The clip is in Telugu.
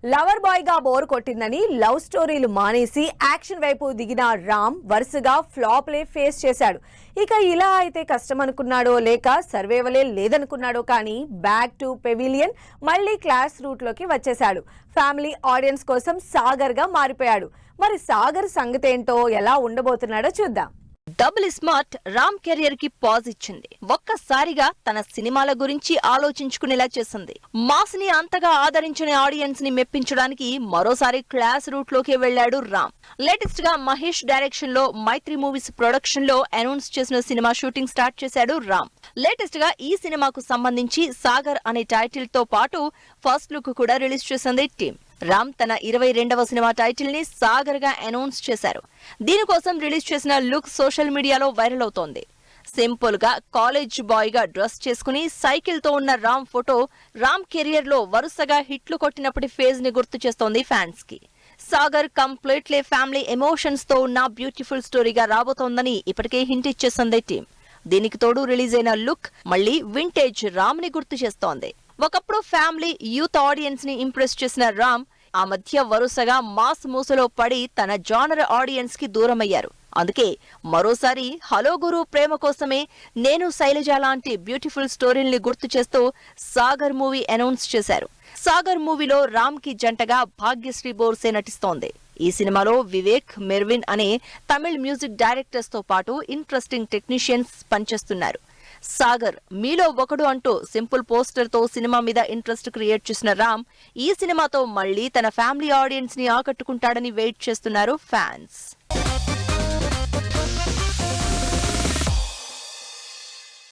లవర్ బాయ్ గా బోర్ కొట్టిందని లవ్ స్టోరీలు మానేసి యాక్షన్ వైపు దిగిన రామ్ వరుసగా ఫ్లాప్లే ఫేస్ చేశాడు. ఇక ఇలా అయితే కష్టం అనుకున్నాడో లేక సర్వేవలే లేదనుకున్నాడో కానీ బ్యాక్ టు పెవిలియన్ మళ్ళీ క్లాస్ రూట్ లోకి వచ్చేశాడు. ఫ్యామిలీ ఆడియన్స్ కోసం సాగర్ గా మారిపోయాడు. మరి సాగర్ సంగతేంటో ఎలా ఉండబోతున్నాడో చూద్దాం. డబుల్ స్మార్ట్ రామ్ కెరియర్ కి పాజ్ ఇచ్చింది. ఒక్కసారిగా తన సినిమాల గురించి ఆలోచించుకునేలా చేసింది. మాస్ ని అంతగా ఆదరించిన ఆడియన్స్ ని మెప్పించడానికి మరోసారి క్లాస్ రూట్ లోకి వెళ్లాడు రామ్. లేటెస్ట్ గా మహేష్ డైరెక్షన్ లో మైత్రి మూవీస్ ప్రొడక్షన్ లో అనౌన్స్ చేసిన సినిమా షూటింగ్ స్టార్ట్ చేశాడు రామ్. లేటెస్ట్ గా ఈ సినిమాకు సంబంధించి సాగర్ అనే టైటిల్ తో పాటు ఫస్ట్ లుక్ కూడా రిలీజ్ చేసింది టీమ్. రామ్ తన 22వ సినిమా టైటిల్ ని సాగర్ గా అనౌన్స్ చేశారు. దీనికోసం రిలీజ్ చేసిన లుక్ సోషల్ మీడియాలో వైరల్ అవుతోంది. సింపుల్ గా కాలేజ్ బాయ్ గా డ్రెస్ చేసుకుని సైకిల్ తో ఉన్న రామ్ ఫోటో రామ్ కెరియర్ లో వరుసగా హిట్లు కొట్టినప్పటి ఫేజ్ ని గుర్తు చేస్తోంది ఫ్యాన్స్ కి. సాగర్ కంప్లీట్లీ ఫ్యామిలీ ఎమోషన్స్ తో ఉన్న బ్యూటిఫుల్ స్టోరీగా రాబోతోందని ఇప్పటికే హింట్ ఇచ్చేసింది టీమ్. దీనికి తోడు రిలీజ్ అయిన లుక్ మళ్లీ వింటేజ్ రామ్ ని గుర్తు చేస్తోంది. ఒకప్పుడు ఫ్యామిలీ యూత్ ఆడియన్స్ ని ఇంప్రెస్ చేసిన రామ్ ఆ మధ్య వరుసగా మాస్ మూసలో పడి తన జానర్ ఆడియన్స్ కి దూరమయ్యారు. అందుకే మరోసారి హలో గురు ప్రేమ కోసమే నేను శైలజ లాంటి బ్యూటిఫుల్ స్టోరీల్ని గుర్తు చేస్తూ సాగర్ మూవీ అనౌన్స్ చేశారు. సాగర్ మూవీలో రామ్ కి జంటగా భాగ్యశ్రీ బోర్సే నటిస్తోంది. ఈ సినిమాలో వివేక్, మెర్విన్ అనే తమిళ్ మ్యూజిక్ డైరెక్టర్స్ తో పాటు ఇంట్రెస్టింగ్ టెక్నీషియన్స్ పనిచేస్తున్నారు. సాగర్ మీలో ఒకడు అంటూ సింపుల్ పోస్టర్ తో సినిమా మీద ఇంట్రెస్ట్ క్రియేట్ చేసిన రామ్ ఈ సినిమాతో మళ్లీ తన ఫ్యామిలీ ఆడియన్స్ ని ఆకట్టుకుంటాడని వెయిట్ చేస్తున్నారు ఫ్యాన్స్.